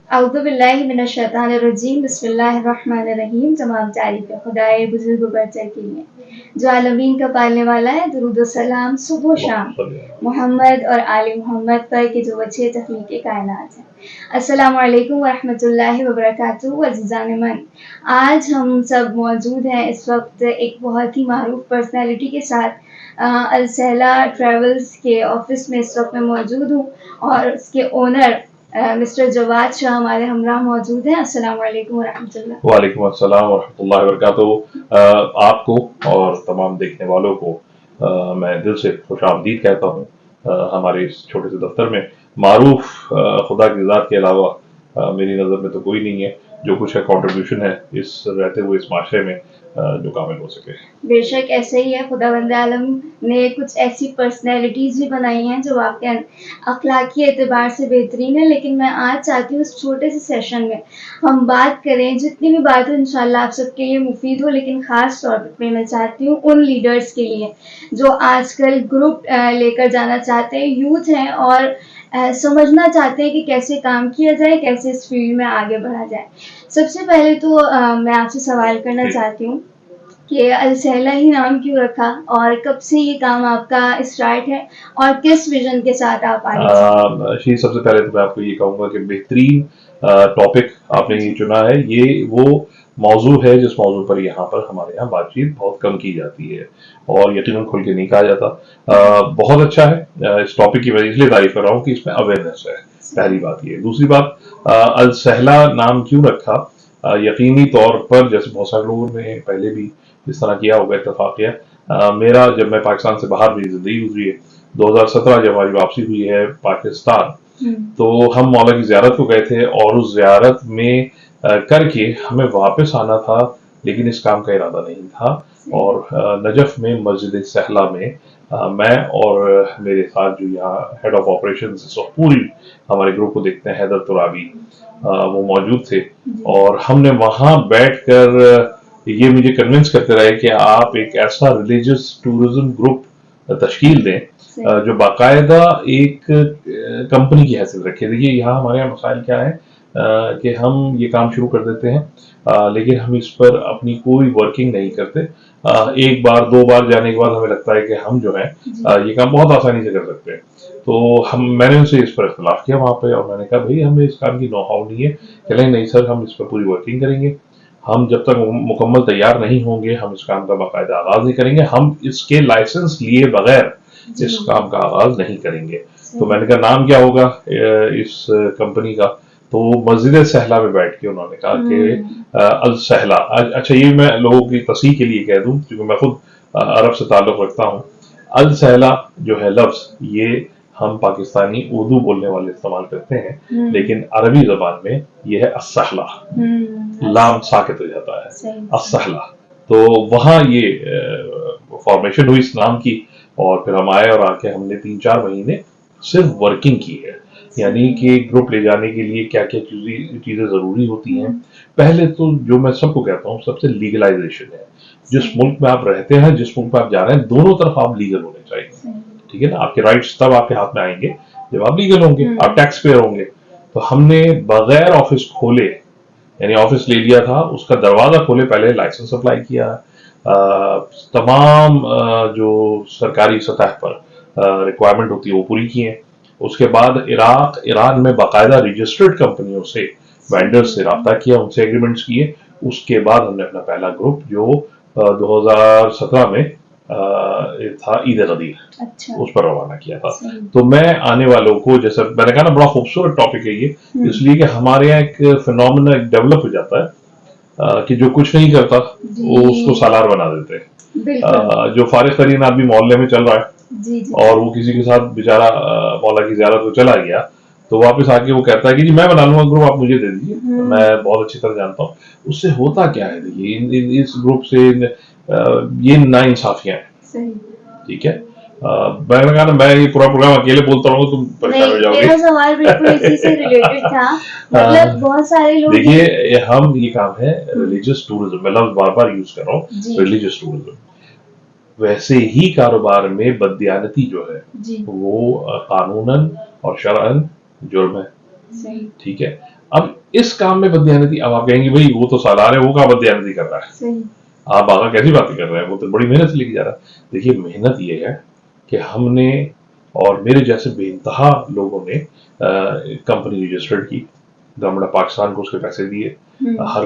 اعوذ باللہ من الشیطان الرجیم بسم اللہ الرحمن الرحیم. تمام تعریفیں خدائے بزرگ و برتر کے لیے جو عالمین کا پالنے والا ہے. درود و سلام صبح و شام محمد اور آل محمد پر کہ جو وجہ تخلیق کائنات ہے. السلام علیکم ورحمۃ اللہ وبرکاتہ. عزیزان من، آج ہم سب موجود ہیں اس وقت ایک بہت ہی معروف پرسنالٹی کے ساتھ. السہلا ٹریولز کے آفس میں اس وقت میں موجود ہوں اور اس کے اونر مسٹر جواد شاہ ہمارے ہمراہ موجود ہیں. السلام علیکم ورحمۃ اللہ. وعلیکم السلام ورحمۃ اللہ وبرکاتہ. آپ کو اور تمام دیکھنے والوں کو میں دل سے خوش آمدید کہتا ہوں ہمارے اس چھوٹے سے دفتر میں. معروف خدا کی ذات کے علاوہ میری نظر میں تو کوئی نہیں ہے. جو کچھ ہے کنٹریبیوشن ہے اس رہتے ہوئے اس معاشرے میں جو کامل ہو سکے. بے شک ایسے ہی ہے. خداوند عالم نے کچھ ایسی پرسنالٹیز بھی بنائی ہیں جو واقعا اخلاقی اعتبار سے بہترین ہے. لیکن میں آج چاہتی ہوں اس چھوٹے سے سیشن میں ہم بات کریں، جتنی بھی بات ہو انشاءاللہ آپ سب کے لیے مفید ہو. لیکن خاص طور پہ میں چاہتی ہوں ان لیڈرز کے لیے جو آج کل گروپ لے کر جانا چاہتے ہیں، یوتھ ہیں اور سمجھنا چاہتے ہیں کہ کیسے کام کیا جائے، کیسے اس فیلڈ میں آگے بڑھا جائے. سب سے پہلے تو میں آپ سے سوال کرنا چاہتی ہوں کہ السہلا ہی نام کیوں رکھا اور کب سے یہ کام آپ کا اسٹارٹ ہے اور کس ویژن کے ساتھ آپ آگے؟ سب سے پہلے تو میں آپ کو یہ کہوں گا کہ بہترین ٹاپک آپ نے یہ چنا ہے. یہ وہ موضوع ہے جس موضوع پر یہاں پر ہمارے یہاں بات چیت بہت کم کی جاتی ہے اور یقیناً کھل کے نہیں کہا جاتا. بہت اچھا ہے. اس ٹاپک کی وجہ اس لیے تعریف کر رہا ہوں کہ اس میں اویئرنیس ہے. پہلی بات یہ. دوسری بات السہلا نام کیوں رکھا؟ یقینی طور پر جیسے بہت سارے لوگوں نے پہلے بھی اس طرح کیا ہوگا اتفاقیہ. میرا جب میں پاکستان سے باہر بھی زندگی گزری ہے 2017 جب ہماری واپسی ہوئی ہے پاکستان، تو ہم مولا کی زیارت کو گئے تھے اور اس زیارت میں کر کے ہمیں واپس آنا تھا، لیکن اس کام کا ارادہ نہیں تھا. اور نجف میں مسجد سہلا میں میں اور میرے ساتھ جو یہاں ہیڈ آف آپریشنز اس وقت پوری ہمارے گروپ کو دیکھتے ہیں حیدر ترابی، وہ موجود تھے. اور ہم نے وہاں بیٹھ کر یہ مجھے کنونس کرتے رہے کہ آپ ایک ایسا ریلیجس ٹورزم گروپ تشکیل دیں جو باقاعدہ ایک کمپنی کی حیثیت رکھے. دیکھیے یہاں ہمارے یہاں مسائل کیا ہے کہ ہم یہ کام شروع کر دیتے ہیں لیکن ہم اس پر اپنی کوئی ورکنگ نہیں کرتے. ایک بار دو بار جانے کے بعد ہمیں لگتا ہے کہ ہم جو ہیں یہ کام بہت آسانی سے کر سکتے ہیں. تو میں نے ان سے اس پر اختلاف کیا وہاں پہ اور میں نے کہا بھائی ہمیں اس کام کی نو ہاؤ نہیں ہے. کہ نہیں سر ہم اس پر پوری ورکنگ کریں گے. ہم جب تک مکمل تیار نہیں ہوں گے ہم اس کام کا باقاعدہ آغاز نہیں کریں گے. ہم اس کے لائسنس لیے بغیر اس کام کا آغاز نہیں کریں گے. تو میں نے کہا نام کیا ہوگا اس کمپنی کا؟ تو مسجد سہلا میں بیٹھ کے انہوں نے کہا کہ السہلا. اچھا یہ میں لوگوں کی تصحیح کے لیے کہہ دوں کیونکہ میں خود عرب سے تعلق رکھتا ہوں. السہلا جو ہے لفظ یہ ہم پاکستانی اردو بولنے والے استعمال کرتے ہیں، لیکن عربی زبان میں یہ ہے السہلا. لام ساکت ہو جاتا ہے السہلا. تو وہاں یہ فارمیشن ہوئی اس نام کی اور پھر ہم آئے اور آ کے ہم نے 3-4 مہینے صرف ورکنگ کی ہے. یعنی کہ گروپ لے جانے کے لیے کیا کیا چیزیں ضروری ہوتی ہیں. پہلے تو جو میں سب کو کہتا ہوں سب سے لیگلائزیشن ہے. جس ملک میں آپ رہتے ہیں جس ملک میں آپ جا رہے ہیں دونوں طرف آپ لیگل ہونے چاہیے. ٹھیک ہے نا. آپ کے رائٹس تب آپ کے ہاتھ میں آئیں گے جب آپ لیگل ہوں گے، آپ ٹیکس پیئر ہوں گے. تو ہم نے بغیر آفس کھولے یعنی آفس لے لیا تھا، اس کا دروازہ کھولے پہلے لائسنس اپلائی کیا، تمام جو سرکاری سطح پر ریکوائرمنٹ ہوتی ہے وہ پوری کی ہیں. اس کے بعد ایران میں باقاعدہ رجسٹرڈ کمپنیوں سے وینڈر سے رابطہ کیا، ان سے ایگریمنٹس کیے. اس کے بعد ہم نے اپنا پہلا گروپ جو 2017 میں تھا عید غدیر اس پر روانہ کیا تھا. تو میں آنے والوں کو جیسا میں نے کہا نا بڑا خوبصورت ٹاپک ہے یہ اس لیے کہ ہمارے یہاں ایک فینومینا ڈیولپ ہو جاتا ہے کہ جو کچھ نہیں کرتا وہ اس کو سالار بنا دیتے ہیں. جو فارغ ترین آدمی محلے میں چل رہا ہے اور وہ کسی کے ساتھ بیچارہ مولا کی زیارت کو چلا گیا تو واپس آ کے وہ کہتا ہے کہ جی میں بنا لوں گا گروپ، آپ مجھے دے دیجیے، میں بہت اچھی طرح جانتا ہوں. اس سے ہوتا کیا ہے دیکھیے اس گروپ سے یہ نا انصافیاں ہیں. ٹھیک ہے. میں نے کہا نا میں یہ پورا پروگرام اکیلے بولتا رہوں گا تم پریشان ہو جاؤ گے. میرا سوال بالکل اسی سے ریلیٹڈ تھا. مطلب بہت سارے لوگ دیکھیے ہم یہ کام ہے ریلیجس ٹورزم، میں لفظ بار بار یوز کر رہا ہوں ریلیجس ٹورزم. ویسے ہی کاروبار میں بددیانتی جو ہے وہ قانوناً اور شرعاً جرم ہے. ٹھیک ہے. اب اس کام میں بددیانتی، اب آپ کہیں گے بھائی وہ تو سالار ہے، وہ کہاں بددیانتی کر رہا ہے، صحیح آپ آگا کیسی باتیں کر رہے ہیں، وہ تو بڑی محنت سے لے کے جا رہا ہے. دیکھیے محنت یہ ہے کہ ہم نے اور میرے جیسے بے انتہا لوگوں نے کمپنی رجسٹرڈ کی، گورنمنٹ آف پاکستان کو اس کے پیسے دیے، ہر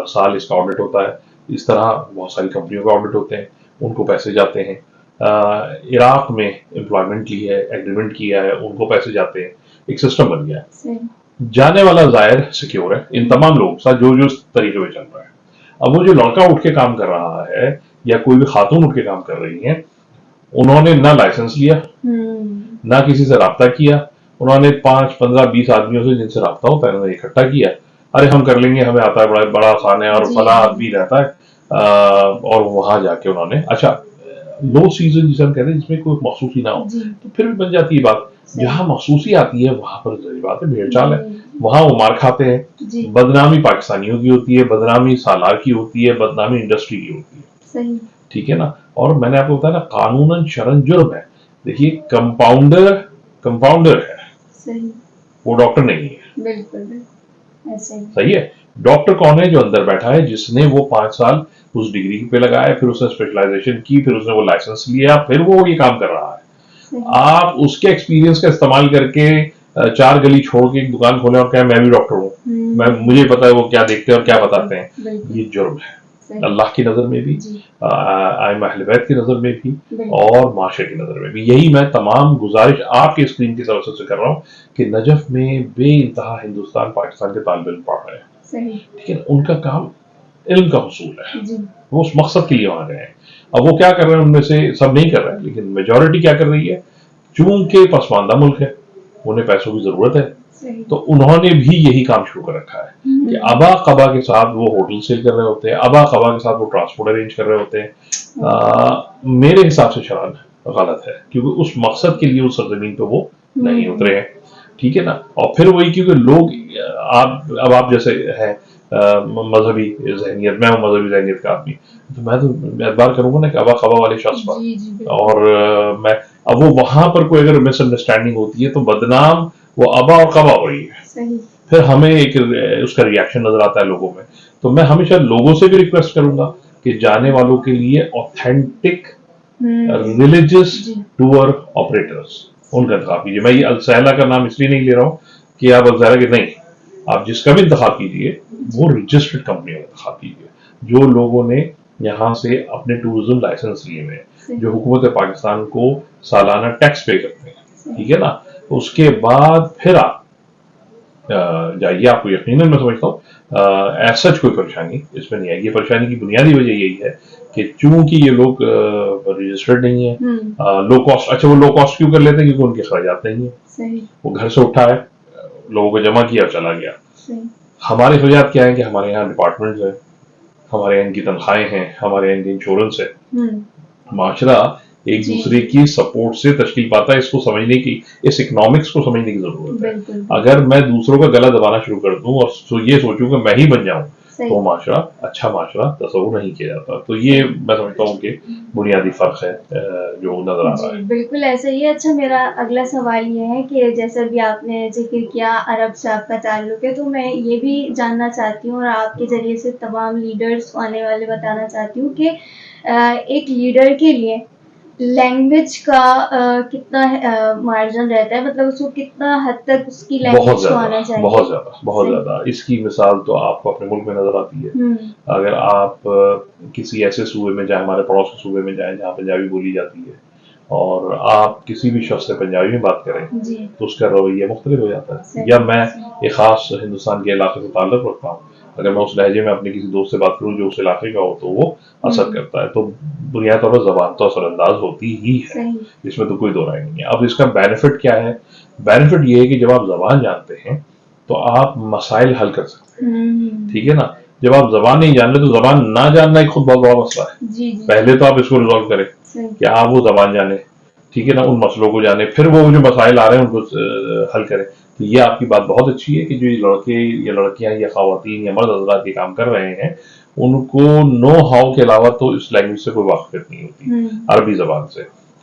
سال اس کا آڈٹ ہوتا ہے. اس طرح بہت ساری کمپنیوں کا آڈٹ ہوتے ہیں، ان کو پیسے جاتے ہیں. عراق میں امپلائمنٹ لی ہے، ایگریمنٹ کیا ہے، ان کو پیسے جاتے ہیں. ایک سسٹم بن گیا ہے. صحیح جانے والا ظاہر سیکیور ہے ان تمام لوگوں کے ساتھ جو جو اس طریقے میں چل رہا ہے. اب وہ جو لڑکا اٹھ کے کام کر رہا ہے یا کوئی بھی خاتون اٹھ کے کام کر رہی ہیں، انہوں نے نہ لائسنس لیا، نہ کسی سے رابطہ کیا. انہوں نے 5 15 20 آدمیوں سے جن سے رابطہ ہوتا ہے انہوں نے اکٹھا کیا، ارے ہم کر لیں گے، ہمیں آتا ہے، بڑا بڑا آسان ہے، اور جی فلاں آدمی رہتا ہے. اور وہاں جا کے انہوں نے اچھا لو سیزن جسے ہم کہتے ہیں جس میں کوئی مخصوصی نہ ہو، جی تو پھر بھی بن جاتی ہے بات. جہاں مخصوصی آتی ہے وہاں پر ظاہر بات ہے بھیڑ چال ہے، وہاں وہ مار کھاتے ہیں. جی بدنامی پاکستانیوں کی ہوتی ہے، بدنامی سالار کی ہوتی ہے، بدنامی انڈسٹری کی ہوتی ہے. صحیح ٹھیک ہے نا. اور میں نے آپ کو بتایا نا قانوناً شرعاً جرم ہے. دیکھیے کمپاؤنڈر ہے، صحیح وہ ڈاکٹر نہیں ہے. بالکل ایسے ہی صحیح ہے. ڈاکٹر کون ہے؟ جو اندر بیٹھا ہے، جس نے وہ 5 سال اس ڈگری پہ لگایا، پھر اس نے اسپیشلائزیشن کی، پھر اس نے وہ لائسنس لیا، پھر وہ یہ کام کر رہا ہے. آپ اس کے ایکسپیرینس کا استعمال کر کے 4 گلی چھوڑ کے ایک دکان کھولیں اور کہیں میں بھی ڈاکٹر ہوں، مجھے پتا ہے وہ کیا دیکھتے ہیں اور کیا بتاتے ہیں، یہ جرم ہے اللہ کی نظر میں بھی، ائمہ اہل بیت کی نظر میں بھی، اور معاشرے کی نظر میں بھی. یہی میں تمام گزارش آپ کے اسکرین کی توسط سے کر رہا ہوں کہ نجف میں بے انتہا ہندوستان پاکستان کے طالب علم پڑھ رہے ہیں. ٹھیک ہے، ان کا کام علم کا حصول ہے، وہ اس مقصد کے لیے وہاں گئے ہیں. اب وہ کیا کر رہے ہیں ان میں سے سب نہیں کر رہے ہیں، لیکن میجورٹی کیا کر رہی ہے، چونکہ پسماندہ ملک ہے، انہیں پیسوں کی ضرورت ہے، تو انہوں نے بھی یہی کام شروع کر رکھا ہے کہ ابا قبا کے ساتھ وہ ہوٹل سیل کر رہے ہوتے ہیں، ابا قبا کے ساتھ وہ ٹرانسپورٹ ارینج کر رہے ہوتے ہیں. میرے حساب سے شرعاً غلط ہے، کیونکہ اس مقصد کے لیے اس سرزمین پہ وہ نہیں اترے ہیں. ٹھیک ہے نا. اور پھر وہی کیونکہ لوگ اب آپ جیسے ہیں مذہبی ذہنیت، میں ہوں مذہبی ذہنیت کا آدمی، تو میں تو اعتبار کروں گا نا کہ ابا قبا والے شخص پر، اور میں اب وہ وہاں پر کوئی اگر مس انڈرسٹینڈنگ ہوتی ہے تو بدنام وہ ابا اور قبا ہو رہی ہے، پھر ہمیں ایک اس کا ریئیکشن نظر آتا ہے لوگوں میں. تو میں ہمیشہ لوگوں سے بھی ریکویسٹ کروں گا کہ جانے والوں کے لیے آتھینٹک ریلیجس ٹور آپریٹرز ان کا انتخاب کیجیے. میں یہ السہلہ کا نام اس لیے نہیں لے رہا ہوں کہ آپ السہلہ کے نہیں، آپ جس کا بھی انتخاب کیجیے وہ رجسٹرڈ کمپنی کا انتخاب کیجیے، جو لوگوں نے یہاں سے اپنے ٹورزم لائسنس لیے ہوئے ہیں، جو حکومت پاکستان کو سالانہ ٹیکس پے کرتے ہیں. ٹھیک ہے نا. اس کے بعد پھر آپ جائیے. آپ کو یقیناً میں سمجھتا ہوں ایسا کوئی پریشانی اس میں نہیں آئے گی. پریشانی کی بنیادی وجہ یہی ہے کہ چونکہ یہ لوگ رجسٹرڈ نہیں ہیں، لو کاسٹ. اچھا وہ لو کاسٹ کیوں کر لیتے ہیں؟ کیونکہ ان کے اخراجات نہیں ہیں. وہ گھر سے اٹھا ہے، لوگوں کو جمع کیا اور چلا گیا. ہمارے اخراجات کیا ہیں کہ ہمارے یہاں ڈپارٹمنٹ ہیں، ہمارے یہاں ان کی تنخواہیں ہیں، ہمارے یہاں ان کی انشورنس ہے. معاشرہ ایک دوسرے کی سپورٹ سے تشکیل پاتا ہے. اس کو سمجھنے کی، اس اکنامکس کو سمجھنے کی ضرورت ہے. اگر میں دوسروں کا گلا دبانا شروع کر دوں اور یہ سوچوں کہ میں ہی بن جاؤں تو معاشرہ اچھا معاشرہ تصور نہیں کیا جاتا. تو یہ میں سمجھتا ہوں کہ بنیادی فرق ہے جو نظر آ رہا ہے. بالکل ایسا ہی ہے. اچھا میرا اگلا سوال یہ ہے کہ جیسے بھی آپ نے ذکر کیا عرب سے آپ کا تعلق ہے، تو میں یہ بھی جاننا چاہتی ہوں اور آپ کے ذریعے سے تمام لیڈرز آنے والے بتانا چاہتی ہوں کہ ایک لیڈر کے لیے لینگویج کا کتنا مارجن رہتا ہے، مطلب اس کو کتنا حد تک اس کی لینگویج کو آنا چاہیے؟ بہت زیادہ. اس کی مثال تو آپ کو اپنے ملک میں نظر آتی ہے. اگر آپ کسی ایسے صوبے میں جائیں، ہمارے پڑوس کے صوبے میں جائیں جہاں پنجابی بولی جاتی ہے، اور آپ کسی بھی شخص سے پنجابی میں بات کریں تو اس کا رویہ مختلف ہو جاتا ہے. یا میں ایک خاص ہندوستان کے علاقے سے تعلق رکھتا ہوں، اگر میں اس لہجے میں اپنے کسی دوست سے بات کروں جو اس علاقے کا ہو تو وہ اثر کرتا ہے. تو بنیادی طور پر زبان تو اثر انداز ہوتی ہی ہے، اس میں تو کوئی دو رائے نہیں ہے. اب اس کا بینیفٹ کیا ہے؟ بینیفٹ یہ ہے کہ جب آپ زبان جانتے ہیں تو آپ مسائل حل کر سکتے ہیں. ٹھیک ہے نا. جب آپ زبان نہیں جان رہے تو زبان نہ جاننا ایک خود بہت بڑا مسئلہ ہے. پہلے تو آپ اس کو ریزالو کریں کہ آپ وہ زبان جانیں، ٹھیک ہے نا، ان مسئلوں کو جانیں، پھر وہ جو مسائل آ رہے ہیں ان کو حل کریں. تو یہ آپ کی بات بہت اچھی ہے کہ جو یہ لڑکے یا لڑکیاں یا خواتین یا مرد حضرات یہ کام کر رہے ہیں ان کو نو ہاؤ کے علاوہ تو اس لینگویج سے کوئی واقفیت نہیں ہوتی، عربی زبان سے.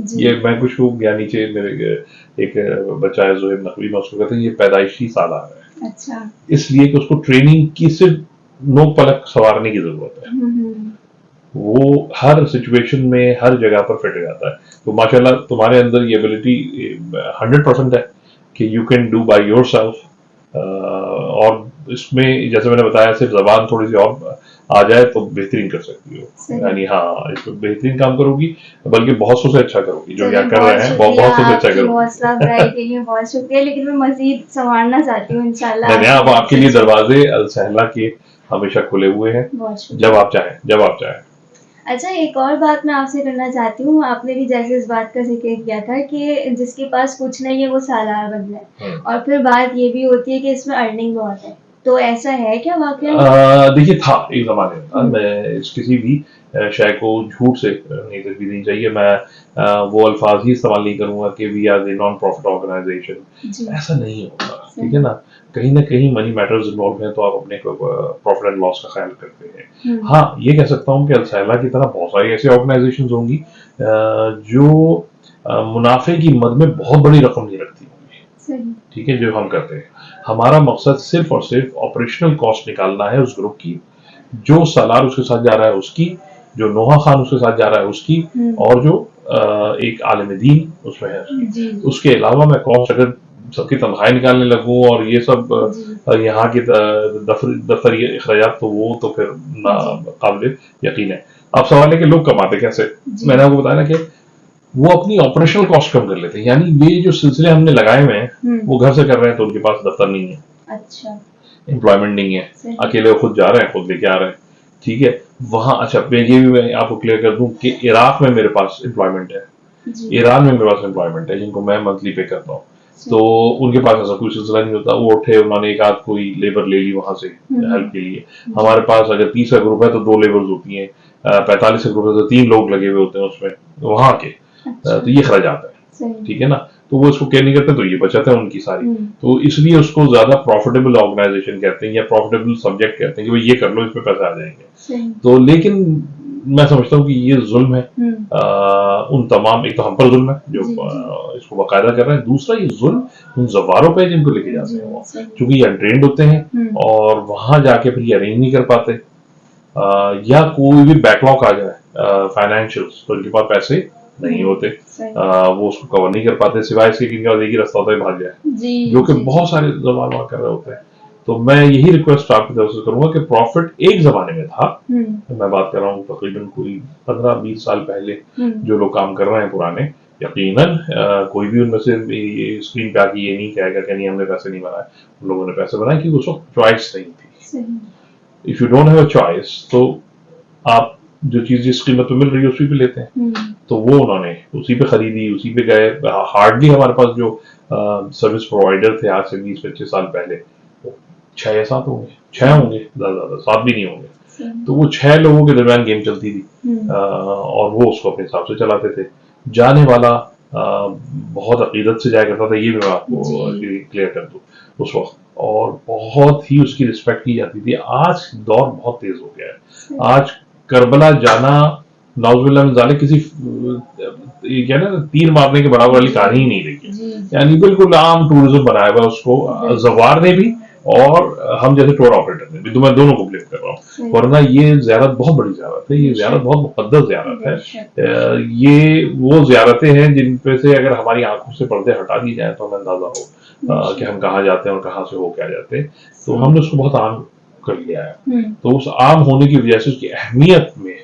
جی یہ میں کچھ ہوں یا نیچے میرے ایک بچہ ہے زہیب نقوی، میں اس کو کہتے ہیں یہ پیدائشی سالار ہے، اچھا اس لیے کہ اس کو ٹریننگ کی صرف نوک پلک سنوارنے کی ضرورت ہے، وہ ہر سچویشن میں ہر جگہ پر فٹ جاتا ہے. تو ماشاء اللہ تمہارے اندر یہ ایبلٹی 100% ہے کہ you can do by your self. اور اس میں جیسے میں نے بتایا صرف زبان تھوڑی سی اور آ جائے تو بہترین کر سکتی ہو، یعنی ہاں اس میں بہترین کام کرو گی، بلکہ بہت سو سے اچھا کرو گی، جو یہاں کر رہے ہیں بہت سو سے اچھا کرو گی. حوصلہ افزائی کے لیے بہت شکریہ، لیکن میں مزید سنوارنا چاہتی ہوں انشاءاللہ. نہیں اب آپ کے لیے دروازے السہلہ کے ہمیشہ کھلے ہوئے ہیں، بہت شکریہ. جب آپ چاہیں جب آپ چاہیں. اچھا ایک اور بات میں آپ سے کرنا چاہتی ہوں، آپ نے بھی جیسے اس بات کا ذکر کیا تھا کہ جس کے پاس کچھ نہیں ہے وہ سالار بن جائے، اور پھر بات یہ بھی ہوتی ہے کہ اس میں ارننگ بہت ہے، تو ایسا ہے کیا واقعا؟ دیکھیے تھا ایک زمانے میں، میں اس کسی بھی شے کو جھوٹ سے نہیں تصویر نہیں چاہیے، میں وہ الفاظ ہی استعمال نہیں کروں گا کہ we are a non profit organisation, ایسا نہیں ہوتا، ٹھیک ہے نا. کہیں نہ کہیں منی میٹرز انوالو ہیں تو آپ اپنے پروفٹ اینڈ لاس کا خیال کرتے ہیں. ہاں یہ کہہ سکتا ہوں کہ السہلہ کی طرح بہت ساری ایسی آرگنائزیشنز ہوں گی جو منافع کی مد میں بہت بڑی رقم نہیں رکھتی ہوں گی، ٹھیک ہے، جو ہم کرتے ہیں. ہمارا مقصد صرف اور صرف آپریشنل کاسٹ نکالنا ہے اس گروپ کی، جو سالار اس کے ساتھ جا رہا ہے اس کی، جو نوحہ خان اس کے ساتھ جا رہا ہے اس کی، اور جو ایک عالم دین اس میں ہے اس کی. اس کے علاوہ میں کاسٹ اگر سب کی تنخواہیں نکالنے لگوں اور یہ سب یہاں کے دفتری اخراجات تو وہ تو پھر قابل یقین ہے. اب سوال ہے کہ لوگ کماتے کیسے؟ میں نے آپ کو بتایا نا کہ وہ اپنی آپریشنل کاسٹ کم کر لیتے ہیں، یعنی یہ جو سلسلے ہم نے لگائے ہوئے ہیں وہ گھر سے کر رہے ہیں تو ان کے پاس دفتر نہیں ہے، اچھا امپلائمنٹ نہیں ہے، اکیلے خود جا رہے ہیں خود لے کے آ رہے ہیں، ٹھیک ہے. وہاں اچھا میں یہ بھی میں آپ کو کلیئر کر دوں کہ عراق میں میرے پاس امپلائمنٹ ہے، ایران میں میرے پاس امپلائمنٹ ہے جن کو میں منتھلی پے کرتا ہوں، تو ان کے پاس ایسا کوئی سلسلہ نہیں ہوتا. وہ اٹھے انہوں نے ایک آدھ کوئی لیبر لے لی وہاں سے ہیلپ کے لیے. ہمارے پاس اگر 30 کا گروپ ہے تو 2 لیبرز ہوتی ہیں، 45 کا گروپ ہے تو 3 لوگ لگے ہوئے ہوتے ہیں اس میں وہاں کے، تو یہ اخراجات ہے، ٹھیک ہے نا. تو وہ اس کو کیئر نہیں کرتے تو یہ بچت ہے ان کی ساری. تو اس لیے اس کو زیادہ پروفیٹیبل آرگنائزیشن کہتے ہیں یا پروفیٹیبل سبجیکٹ کہتے ہیں کہ یہ کر لو اس پہ پیسے آ جائیں گے. تو لیکن میں سمجھتا ہوں کہ یہ ظلم ہے ان تمام، ایک تو ہم پر ظلم ہے جو اس کو باقاعدہ کر رہے ہیں، دوسرا یہ ظلم ان زواروں پہ جن کو لے کے جاتے ہیں وہ، چونکہ یہ انٹرینڈ ہوتے ہیں اور وہاں جا کے پھر یہ ارینج نہیں کر پاتے، یا کوئی بھی بیک لاگ آ جائے فائنینشیل تو ان کے پاس پیسے نہیں ہوتے، وہ اس کو کور نہیں کر پاتے، سوائے اس کے ان کا ایک ہی راستہ ہوتا ہے بھاگ جائے، جو کہ بہت سارے زبان کر رہے ہوتے ہیں. تو میں یہی ریکویسٹ آپ کی طرف سے کروں گا کہ پروفٹ ایک زمانے میں تھا، میں بات کر رہا ہوں تقریباً کوئی 15-20 سال پہلے جو لوگ کام کر رہے ہیں پرانے، یقیناً کوئی بھی ان میں سے اسکرین پہ آ کے یہ نہیں کہے گا کہ نہیں ہم نے پیسے نہیں بنائے، ان لوگوں نے پیسے بنائے کیونکہ اس وقت چوائس نہیں تھی. If you don't have a choice تو آپ جو چیز جس قیمت پہ مل رہی ہے اسی پہ لیتے ہیں. تو وہ انہوں نے اسی پہ خریدی، اسی پہ گئے. ہارڈلی ہمارے پاس جو سروس پرووائڈر تھے آج سے 20-25 سال پہلے 6 یا 7 ہوں گے، 6 ہوں گے، زیادہ 7 بھی نہیں ہوں گے. تو وہ 6 لوگوں کے درمیان گیم چلتی تھی اور وہ اس کو اپنے حساب سے چلاتے تھے. جانے والا بہت عقیدت سے جایا کرتا تھا، یہ بھی میں آپ کو کلیئر کر دوں اس وقت، اور بہت ہی اس کی رسپیکٹ کی جاتی تھی. آج دور بہت تیز ہو گیا ہے، آج کربلا جانا نعوذ باللہ من ذالک کسی یہ کیا نا تیر مارنے کے برابر والی کہانی ہی نہیں رہی، یعنی بالکل عام ٹورزم بنایا ہوا اس کو زوار نے بھی اور ہم جیسے ٹور آپریٹر نے بھی. تو میں دونوں کو بلیم کر رہا ہوں، ورنہ یہ زیارت بہت بڑی زیارت ہے، یہ زیارت بہت مقدس زیارت ہے. یہ وہ زیارتیں ہیں جن پہ سے اگر ہماری آنکھوں سے پردے ہٹا دی جائیں تو ہمیں اندازہ ہو کہ ہم کہاں جاتے ہیں اور کہاں سے ہو کے آ جاتے ہیں. تو ہم نے اس کو بہت عام کر لیا ہے، تو اس عام ہونے کی وجہ سے اس کی اہمیت میں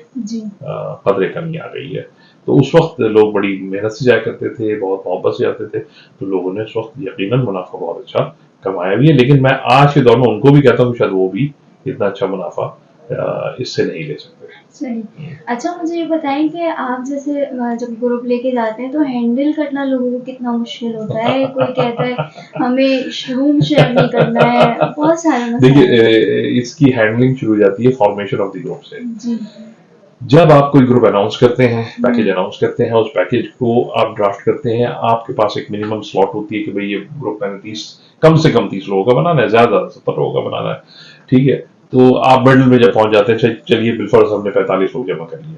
قدرے کمی آ گئی ہے. تو اس وقت لوگ بڑی محنت سے جایا کرتے تھے، بہت محبت سے جاتے تھے، تو لوگوں نے اس وقت یقیناً منافع بہت اچھا کمایا بھی ہے. لیکن میں آج کے دور میں ان کو بھی کہتا ہوں کہ شاید وہ بھی اتنا اچھا منافع اس سے نہیں لے سکتے. صحیح. اچھا مجھے یہ بتائیں کہ آپ جیسے جب گروپ لے کے جاتے ہیں تو ہینڈل کرنا لوگوں کو کتنا مشکل ہوتا ہے؟ کوئی کہتا ہے ہمیں روم شیئر نہیں کرنا ہے، بہت سارے مسائل. دیکھیے اس کی ہینڈلنگ شروع ہو جاتی ہے فارمیشن آف دی گروپ سے. جب آپ کوئی گروپ اناؤنس کرتے ہیں، پیکیج اناؤنس کرتے ہیں، اس پیکیج کو آپ ڈرافٹ کرتے ہیں، آپ کے پاس ایک منیمم سلاٹ ہوتی ہے کہ بھئی یہ گروپ میں نے کم سے کم 30 لوگوں کا بنانا ہے، زیادہ 70 لوگوں کا بنانا ہے، ٹھیک ہے. تو آپ مڈل میں جب پہنچ جاتے ہیں، چلیے بالفرض ہم نے 45 لوگ جمع کر لیے،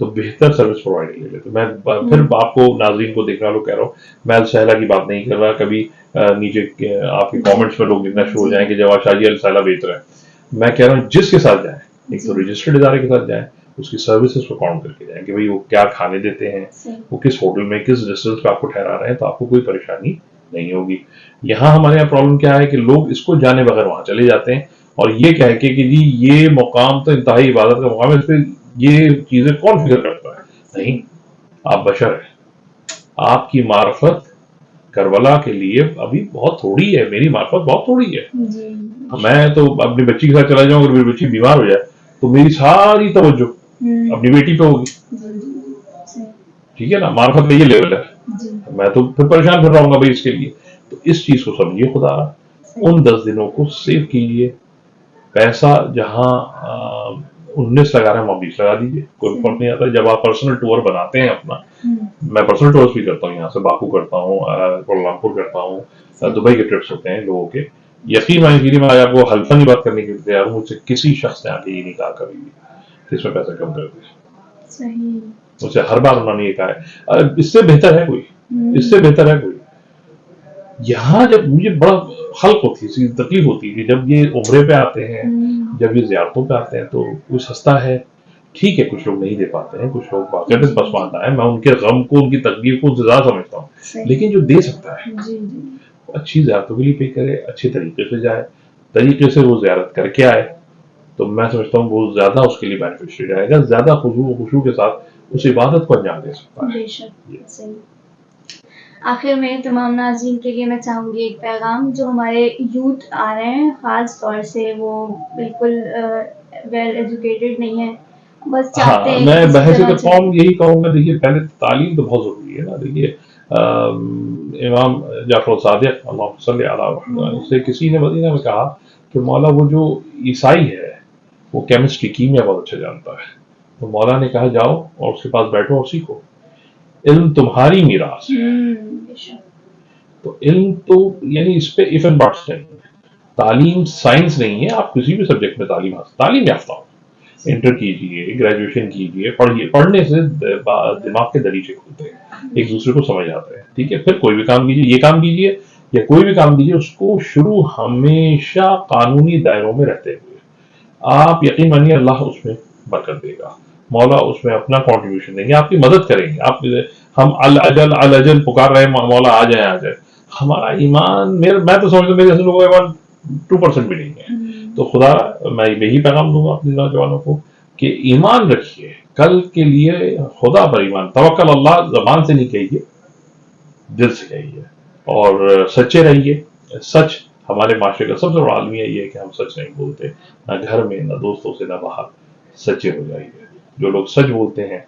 تو بہتر سروس پرووائڈر لے لے. تو میں پھر آپ کو ناظرین کو دیکھنے والوں کہہ رہا ہوں، میں السہلہ کی بات نہیں کر رہا. کبھی نیچے آپ کے کامنٹس میں لوگ لکھنا شروع ہو جائیں کہ جواد شاہ جی السہلہ بیچ رہے ہیں. میں کہہ رہا ہوں جس کے ساتھ جائیں، ایک تو رجسٹرڈ ادارے کے ساتھ جائیں، اس کی سروسز کو کاؤنٹ کر کے جائیں کہ بھئی وہ کیا کھانے دیتے ہیں، وہ کس ہوٹل میں کس ڈسٹینس پہ آپ کو ٹھہرا رہے ہیں، تو آپ کو کوئی پریشانی نہیں ہوگی. یہاں ہمارے یہاں پرابلم کیا ہے کہ لوگ اس کو جانے بغیر وہاں چلے جاتے ہیں اور یہ کہہ کے کہ جی یہ مقام تو انتہائی عبادت کا مقام ہے، اس پہ یہ چیزیں کون فکر کرتا ہے. نہیں، آپ بشر ہیں. آپ کی معرفت کربلا کے لیے ابھی بہت تھوڑی ہے، میری معرفت بہت تھوڑی ہے. میں تو اپنی بچی کے ساتھ چلا جاؤں، اگر میری بچی بیمار ہو جائے تو میری ساری توجہ اپنی بیٹی پہ ہوگی. ٹھیک ہے نا، معرفت کا یہ لیول ہے. میں تو پھر پریشان پھر رہا ہوں گا بھائی اس کے لیے. تو اس چیز کو سمجھیے خدا را، ان 10 دنوں کو سیو کیجیے. پیسہ جہاں 19 لگا رہے ہیں وہاں 20 لگا دیجیے، کوئی فرق نہیں آتا. جب آپ پرسنل ٹور بناتے ہیں اپنا، میں پرسنل ٹورس بھی کرتا ہوں، یہاں سے باکو کرتا ہوں، کوالالمپور کرتا ہوں، دبئی کے ٹرپس ہوتے ہیں لوگوں کے. یقین مانیے میں آپ کو حلفاً بات کرنے کے لیے تیار ہوں. مجھ سے کسی شخص نے آ کے یہ نہیں کہا کبھی بھی کہ اس میں پیسہ کم کر دیں. مجھ سے ہر بار انہوں نے یہ کہا ہے اس سے بہتر ہے کوئی، اس سے بہتر ہے کوئی. یہاں جب مجھے بڑا خلق ہوتی ہے، تکلیف ہوتی ہے کہ جب یہ عمرے پہ آتے ہیں، جب یہ زیارتوں پہ آتے ہیں تو کوئی سستا ہے. ٹھیک ہے کچھ لوگ نہیں دے پاتے ہیں، کچھ لوگ باقاعدہ پسماندہ ہے، میں ان کے غم کو ان کی تکلیف کو زیادہ سمجھتا ہوں. لیکن جو دے سکتا ہے اچھی زیارتوں کے لیے پے کرے، اچھے طریقے سے جائے، طریقے سے وہ زیارت کر کے آئے، تو میں سمجھتا ہوں وہ زیادہ اس کے لیے بینیفیشری رہے گا، زیادہ خشوع کے ساتھ اس عبادت کو انجام دے سکتا ہے. آخر میں تمام ناظرین کے لیے میں چاہوں گی ایک پیغام، جو ہمارے یوتھ آ رہے ہیں خاص طور سے، وہ بالکل ویل ایجوکیٹڈ نہیں ہے، بس چاہتے ہیں میں بحیثیت قوم یہی کہوں گا. دیکھیے پہلے تعلیم تو بہت ضروری ہے نا. دیکھیے امام جعفر صادق اللہم صلی علی محمد، اس سے کسی نے مدینہ میں کہا کہ مولا وہ جو عیسائی ہے وہ کیمسٹری کیمیا بہت اچھا جانتا ہے. تو مولا نے کہا جاؤ اور اس کے پاس بیٹھو اور سیکھو، علم تمہاری میراث ہے. تو علم تو یعنی اس پہ ایف اینڈ بٹس نہیں. تعلیم سائنس نہیں ہے. آپ کسی بھی سبجیکٹ میں تعلیم یافتہ ہو، انٹر کیجیے، گریجویشن کیجیے، پڑھیے. پڑھنے سے دماغ کے دریچے کھلتے ہیں، ایک دوسرے کو سمجھ آتے ہیں. ٹھیک ہے، پھر کوئی بھی کام کیجیے، یہ کام کیجیے یا کوئی بھی کام کیجیے، اس کو شروع ہمیشہ قانونی دائروں میں رہتے ہوئے. آپ یقین مانیے اللہ اس میں برکت دے گا، مولا اس میں اپنا کنٹریبیوشن دیں گے، آپ کی مدد کریں گے. آپ ہم الاجل پکار رہے ہیں مولا آ جائیں آ جائیں. ہمارا ایمان میں تو سمجھتا ہوں میرے جیسے لوگوں کا ایمان 2% بھی نہیں ہے. تو خدا میں یہی پیغام دوں گا اپنے نوجوانوں کو کہ ایمان رکھیے، کل کے لیے خدا پر ایمان. توکل اللہ زبان سے نہیں کہیے، دل سے کہیے اور سچے رہیے. سچ ہمارے معاشرے کا سب سے بڑا عالمیہ یہ ہے کہ ہم سچ نہیں بولتے، نہ گھر میں، نہ دوستوں سے، نہ باہر. سچے ہو جائیے. جو لوگ سچ بولتے ہیں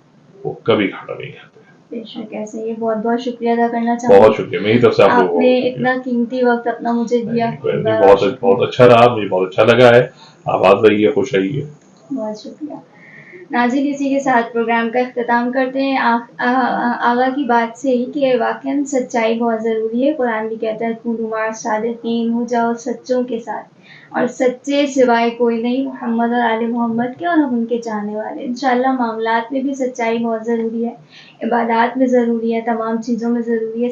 وہ کبھی گھاٹا نہیں کھاتے. بے شک ایسے ہی. بہت بہت شکریہ ادا کرنا چاہوں گی. بہت شکریہ میری طرف سے آپ نے اتنا قیمتی وقت اپنا مجھے دیا. بہت اچھا رہا، مجھے بہت اچھا لگا ہے. آباد رہیے، خوش رہیے. بہت شکریہ. ناظرین اسی کے ساتھ پروگرام کا اختتام کرتے ہیں آغا کی بات سے ہی کہ واقعاً سچائی بہت ضروری ہے. قرآن بھی کہتا ہے کونوا مع الصادقین، ہو جاؤ سچوں کے ساتھ، اور سچے سوائے کوئی نہیں محمد اور آل محمد کے، اور ہم ان کے چاہنے والے. انشاءاللہ معاملات میں بھی سچائی بہت ضروری ہے، عبادات میں ضروری ہے، تمام چیزوں میں ضروری ہے.